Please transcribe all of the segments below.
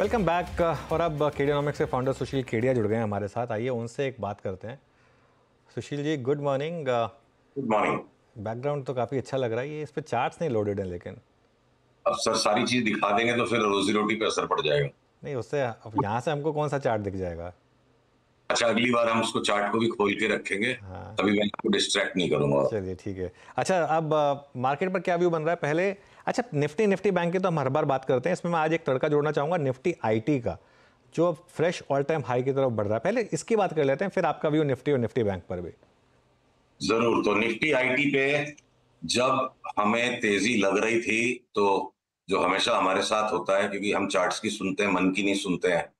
Welcome back. और अब केडियोनॉमिक्स के फाउंडर सुशील केडिया जुड़ गए हैं हमारे साथ। आइए उनसे एक बात करते हैं। Sushil ji, good morning. Good morning. Background तो काफ़ी अच्छा लग रहा है, ये इस पे चार्ट्स नहीं लोडेड है लेकिन। अब सर सारी चीज दिखा देंगे तो फिर रोजी रोटी पे असर पड़ जाएगा। नहीं, उससे अब यहाँ से हमको कौन सा चार्ट दिख जाएगा। अच्छा, अगली बार हम उसको चार्ट को भी खोल के रखेंगे। हाँ, अभी मैं आपको डिस्ट्रैक्ट नहीं करूंगा। चलिए ठीक है। अच्छा, अब मार्केट पर क्या व्यू बन रहा है पहले। अच्छा, निफ्टी बैंक की तो हम हर बार बात करते हैं, इसमें मैं आज एक तड़का जोड़ना चाहूँगा निफ्टी आईटी का, जो अब फ्रेश ऑल टाइम हाई की तरफ बढ़ रहा है। पहले इसकी बात कर लेते हैं, फिर आपका व्यू निफ्टी और निफ्टी बैंक पर भी। जरूर। तो निफ्टी आईटी पे जब हमें तेजी लग रही थी, तो जो हमेशा हमारे साथ होता है, क्योंकि हम चार्ट्स की सुनते हैं, मन की नहीं सुनते हैं,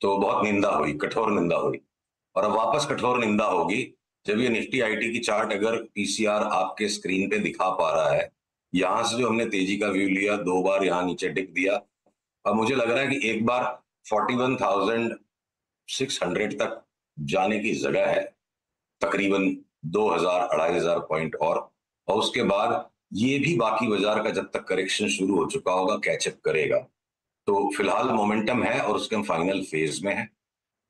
तो बहुत निंदा हुई, कठोर निंदा हुई। और अब वापस कठोर निंदा होगी जब ये निफ्टी आईटी की चार्ट अगर पीसीआर आपके स्क्रीन पे दिखा पा रहा है। यहां से जो हमने तेजी का व्यू लिया, 2 बार यहाँ नीचे टिक दिया। अब मुझे लग रहा है कि एक बार 41,600 तक जाने की जगह है, तकरीबन 2,000 2,500 पॉइंट और उसके बाद ये भी बाकी बाजार का जब तक करेक्शन शुरू हो चुका होगा कैचअप करेगा। तो फिलहाल मोमेंटम है और उसके हम फाइनल फेज में है।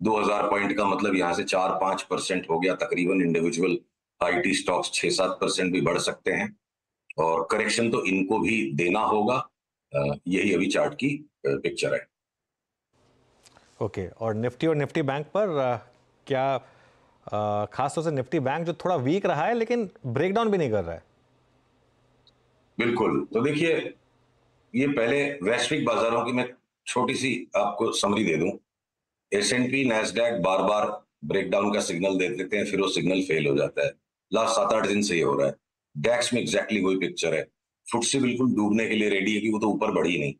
2,000 पॉइंट का मतलब यहाँ से 4-5% हो गया तकरीबन। इंडिविजुअल आईटी स्टॉक्स 6-7% भी बढ़ सकते हैं और करेक्शन तो इनको भी देना होगा। यही अभी चार्ट की पिक्चर है। ओके, और निफ्टी बैंक पर क्या खास तौर से निफ्टी बैंक जो थोड़ा वीक रहा है लेकिन ब्रेकडाउन भी नहीं कर रहा है। बिल्कुल। तो देखिए, ये पहले वैश्विक बाजारों की मैं छोटी सी आपको समरी दे दूं। एस&पी नैस्डैक बार बार ब्रेकडाउन का सिग्नल दे देते हैं, फिर वो सिग्नल फेल हो जाता है। लास्ट 7-8 दिन से ये हो रहा है। डैक्स में एग्जैक्टली वही पिक्चर है। फुटसे बिल्कुल डूबने के लिए रेडी है कि वो तो ऊपर बढ़ी नहीं।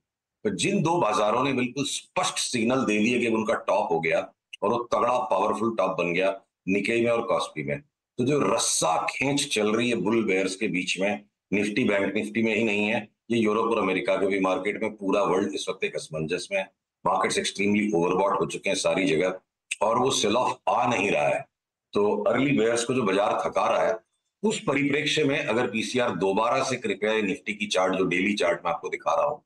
तो जिन दो बाजारों ने बिल्कुल स्पष्ट सिग्नल दे दिए कि उनका टॉप हो गया और वो तगड़ा पावरफुल टॉप बन गया, निकेई में और कॉस्पी में। तो जो रस्सा खींच चल रही है बुल बेयर्स के बीच में, निफ्टी बैंक निफ्टी में ही नहीं है, ये यूरोप और अमेरिका के भी मार्केट में, पूरा वर्ल्ड इस वक्त एक असमंजस में है। मार्केट्स एक्सट्रीमली ओवरबॉट हो चुके हैं सारी जगह और वो सेल ऑफ आ नहीं रहा है। तो अर्ली बेयर्स को जो बाजार थका रहा है, उस परिप्रेक्ष्य में अगर पीसीआर दोबारा से, कृपया निफ्टी की चार्ट जो डेली चार्ट में आपको दिखा रहा हूं,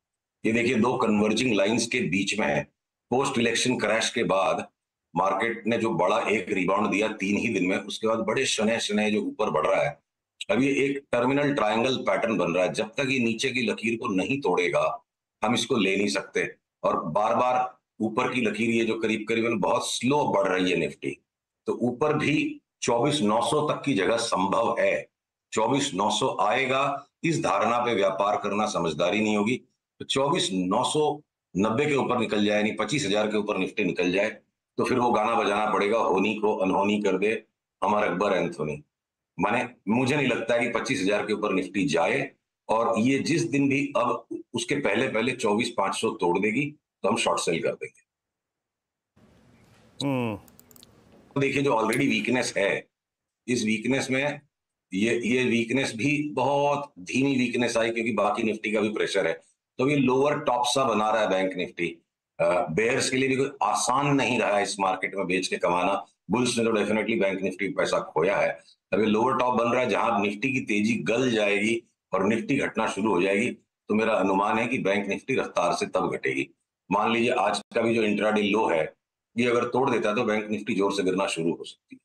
ये देखिए दो कन्वर्जिंग लाइंस के बीच में है। पोस्ट इलेक्शन क्रैश के बाद मार्केट ने जो बड़ा एक रिबाउंड दिया 3 ही दिन में, उसके बाद बड़े शनय शनय जो ऊपर बढ़ रहा है। अब ये एक टर्मिनल ट्रायंगल पैटर्न बन रहा है। जब तक ये नीचे की लकीर को नहीं तोड़ेगा, हम इसको ले नहीं सकते। और बार बार ऊपर की लकीर ये जो करीब करीबन बहुत स्लो बढ़ रही है निफ्टी, तो ऊपर भी 24,900 तक की जगह संभव है। 24,900 आएगा, इस धारणा पे व्यापार करना समझदारी नहीं होगी। तो 24,990 के ऊपर निकल जाए, यानी 25,000 के ऊपर निफ्टी निकल जाए, तो फिर वो गाना बजाना पड़ेगा, होनी को अनहोनी कर दे हमारा अकबर एंथोनी। माने मुझे नहीं लगता है कि 25,000 के ऊपर निफ्टी जाए। और ये जिस दिन भी अब उसके पहले पहले 24,500 तोड़ देगी तो हम शॉर्ट सेल कर देंगे। तो देखिए, जो ऑलरेडी वीकनेस है, इस वीकनेस में ये वीकनेस भी बहुत धीमी वीकनेस आई, क्योंकि बाकी निफ्टी का भी प्रेशर है। तो ये लोअर टॉप सा बना रहा है बैंक निफ्टी। बेयर्स के लिए भी कोई आसान नहीं रहा है इस मार्केट में बेच के कमाना। बुल्स ने तो डेफिनेटली बैंक निफ्टी पैसा खोया है। अब ये लोअर टॉप बन रहा है, जहां निफ्टी की तेजी गल जाएगी और निफ्टी घटना शुरू हो जाएगी, तो मेरा अनुमान है कि बैंक निफ्टी रफ्तार से तब घटेगी। मान लीजिए आज का भी जो इंट्राडे लो है, ये अगर तोड़ देता है तो बैंक निफ्टी जोर से गिरना शुरू हो सकती है।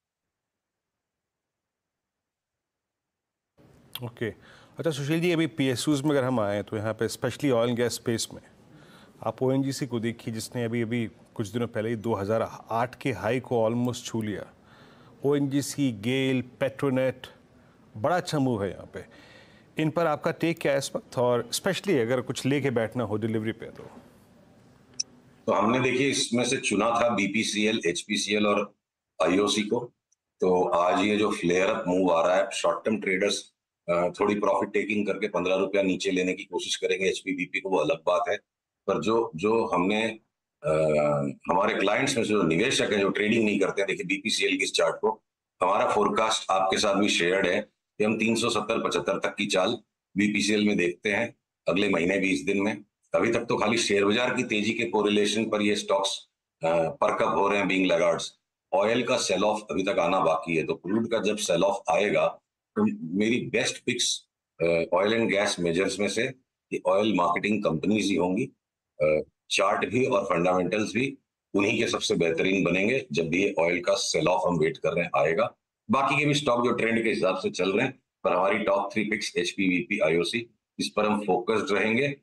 ओके। अच्छा सुशील जी, अभी पीएसयूज में अगर हम आए तो यहाँ पे specially oil and gas space में आप ओएनजीसी को देखिए, जिसने अभी अभी कुछ दिनों पहले ही 2008 के हाई को ऑलमोस्ट छू लिया। ओएनजीसी, गेल, पेट्रोनेट, बड़ा अच्छा मूव है यहाँ पे। इन पर आपका टेक क्या है इस वक्त, और स्पेशली अगर कुछ लेके बैठना हो डिलीवरी पे तो हमने देखिए इसमें से चुना था बीपीसीएल, एचपीसीएल और आईओसी को। तो आज ये जो फ्लेयर अप मूव आ रहा है, शॉर्ट टर्म ट्रेडर्स थोड़ी प्रॉफिट टेकिंग करके 15 रुपया नीचे लेने की कोशिश करेंगे एचपीबीपी को, वो अलग बात है। पर जो जो हमने हमारे क्लाइंट्स में से जो निवेशक हैं जो ट्रेडिंग नहीं करते हैं, देखिए बीपीसीएल की इस चार्ट को, हमारा फोरकास्ट आपके साथ भी शेयर्ड है कि हम 370-75 तक की चाल बीपीसीएल में देखते हैं अगले महीने 20 दिन में। अभी तक तो खाली शेयर बाजार की तेजी के कोरिलेशन पर ये स्टॉक्स परकअप हो रहे हैं, बीइंग लैगार्ड्स। ऑयल का सेल ऑफ अभी तक आना बाकी है। तो क्रूड का जब सेल ऑफ आएगा, तो मेरी best picks oil and gas majors में से ऑयल मार्केटिंग कंपनीज ही होंगी। चार्ट भी और फंडामेंटल्स भी उन्हीं के सबसे बेहतरीन बनेंगे जब भी ऑयल का सेल ऑफ हम वेट कर रहे हैं आएगा। बाकी के भी स्टॉक जो ट्रेंड के हिसाब से चल रहे हैं, पर हमारी top 3 picks HP, VP, IOC, इस पर हम फोकस्ड रहेंगे।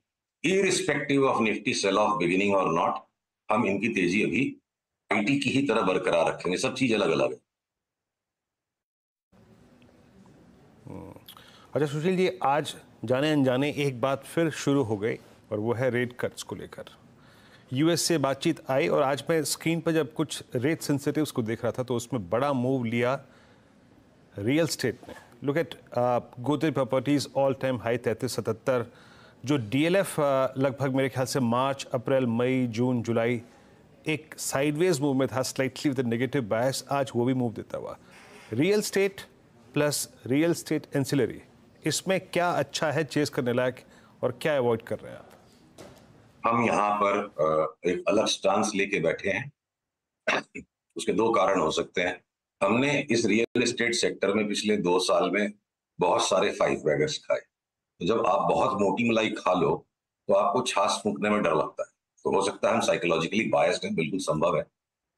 Irrespective of Nifty sell off beginning और नॉट, हम इनकी तेजी अभी आईटी की ही तरह बरकरार रखेंगे। सब चीज अलग अलग है। अच्छा सुशील जी, आज जाने अनजाने एक बात फिर शुरू हो गई और वो है रेट कट्स को लेकर। यूएस से बातचीत आई और आज मैं स्क्रीन पर जब कुछ रेट सेंसिटिव्स को देख रहा था तो उसमें बड़ा मूव लिया रियल स्टेट ने। Look at Godrej properties all time high 3377। जो डीएलएफ लगभग मेरे ख्याल से मार्च, अप्रैल, मई, जून, जुलाई एक साइडवेज मूव में था, स्लाइटली विद नेगेटिव बायस, आज वो भी मूव देता हुआ। Real estate plus real estate ancillary, इसमें क्या अच्छा है चेस करने लायक और क्या अवॉइड कर रहे हैं आप? हम यहाँ पर एक अलग स्टांस लेके बैठे हैं। उसके दो कारण हो सकते हैं। हमने इस रियल एस्टेट सेक्टर में पिछले 2 साल में बहुत सारे 5 बैगर्स खाए। तो जब आप बहुत मोटी मलाई खा लो तो आपको छाछ फूंकने में डर लगता है। तो हो सकता है हम साइकोलॉजिकली बायस्ड हैं, बिल्कुल संभव है।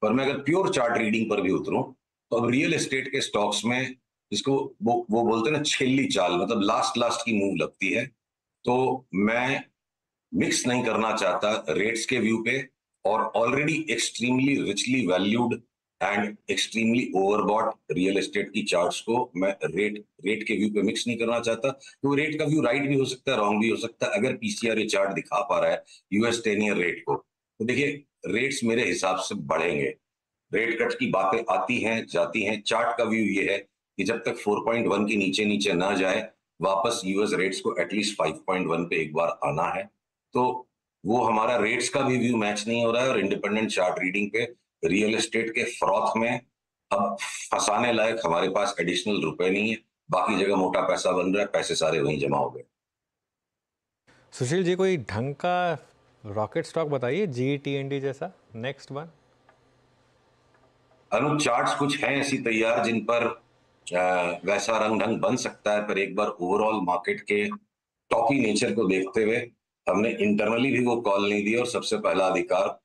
पर मैं अगर प्योर चार्ट रीडिंग पर भी उतरूं तो अब रियल एस्टेट के स्टॉक्स में, जिसको वो बोलते हैं ना छेल्ली चाल, मतलब लास्ट लास्ट की मूव लगती है, तो मैं मिक्स नहीं करना चाहता रेट्स के व्यू पे और already extremely richly valued and extremely overbought real estate की चार्ट्स को मैं रेट के व्यू पे मिक्स नहीं करना चाहता। तो रेट का व्यू राइट भी हो सकता है, रॉन्ग भी हो सकता है। अगर पीसीआर ये चार्ट दिखा पा रहा है यूएस 10 ईयर रेट को, तो देखिए रेट्स मेरे हिसाब से बढ़ेंगे। रेट कट की बातें आती हैं जाती हैं। चार्ट का व्यू ये है कि जब तक 4.1 के नीचे नीचे ना जाए, वापस यूएस रेट्स को एटलीस्ट 5.1 पे एक बार आना है। तो वो हमारा रेट्स का भी व्यू मैच नहीं हो रहा है और इंडिपेंडेंट चार्ट रीडिंग पे रियल एस्टेट के फ्रॉथ में अब फंसाने लायक हमारे पास एडिशनल रुपए नहीं है। बाकी जगह मोटा पैसा बन रहा है, पैसे सारे वहीं जमा हो गए। सुशील जी, कोई ढंग का रॉकेट स्टॉक बताइए, जी टी एन डी जैसा नेक्स्ट वन। अनु चार्ट्स कुछ हैं ऐसी तैयार जिन पर वैसा रंग ढंग बन सकता है, पर एक बार ओवरऑल मार्केट के टॉपी नेचर को देखते हुए हमने इंटरनली भी वो कॉल नहीं दी और सबसे पहला अधिकार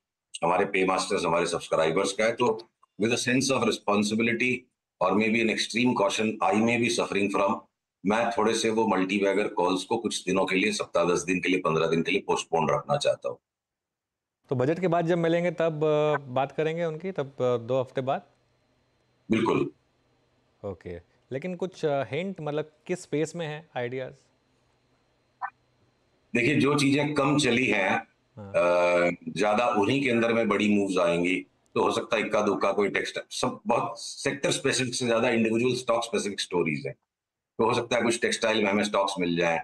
हमारे पे मास्टर्स, हमारे सब्सक्राइबर्स का है। तो with a sense of responsibility और maybe an extreme caution I may be suffering from, मैं थोड़े से वो मल्टी बैगर कॉल्स को कुछ दिनों के लिए, सप्ताह 10 दिन के लिए, 15 दिन के लिए पोस्टपोन रखना चाहता हूँ। तो बजट के बाद जब मिलेंगे तब बात करेंगे उनकी, तब 2 हफ्ते बाद। बिल्कुल। ओके, लेकिन कुछ हिंट, मतलब किस स्पेस में है आइडियाज? देखिए जो चीजें कम चली हैं, ज्यादा उन्हीं के अंदर में बड़ी मूव्स आएंगी। तो हो सकता है इक्का दुक्का कोई टेक्स्ट, सब बहुत सेक्टर स्पेसिफिक से ज्यादा इंडिविजुअल स्टॉक स्पेसिफिक स्टोरीज है। तो हो सकता है कुछ टेक्सटाइल में हमें स्टॉक्स मिल जाए,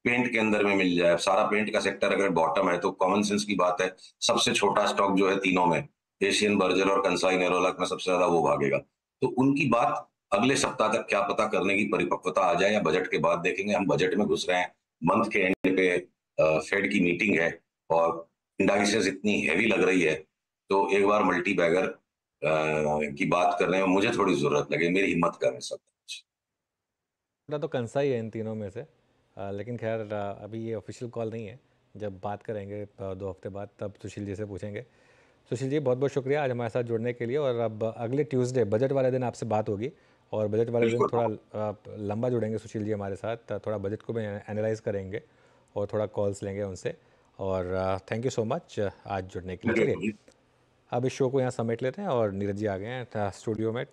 पेंट के अंदर में मिल जाए। सारा पेंट का सेक्टर अगर बॉटम है तो कॉमन सेंस की बात है, सबसे छोटा स्टॉक जो है तीनों में, एशियन बर्जर और कंसाई नेरोलैक में सबसे ज्यादा वो भागेगा। तो उनकी बात अगले सप्ताह तक क्या पता करने की परिपक्वता आ जाए, या बजट के बाद देखेंगे। हम बजट में घुस रहे हैं, मंथ के एंड पे फेड की मीटिंग है और इंडाइसेस इतनी हैवी लग रही है, तो एक बार मल्टी बैगर की बात करने में मुझे थोड़ी जरूरत लगे, मेरी हिम्मत कम है सब। तो कंसा ही है इन तीनों में से। लेकिन खैर अभी ये ऑफिशियल कॉल नहीं है। जब बात करेंगे 2 हफ्ते बाद, तब सुशील जी से पूछेंगे। सुशील जी, बहुत बहुत शुक्रिया आज हमारे साथ जुड़ने के लिए। और अब अगले ट्यूसडे बजट वाले दिन आपसे बात होगी, और बजट वाले दिन थोड़ा लंबा जुड़ेंगे सुशील जी हमारे साथ। थोड़ा बजट को भी एनालाइज करेंगे और थोड़ा कॉल्स लेंगे उनसे। और थैंक यू सो मच आज जुड़ने के लिए। चलिए अब इस शो को यहाँ समेट लेते हैं, और नीरज जी आ गए हैं स्टूडियो में।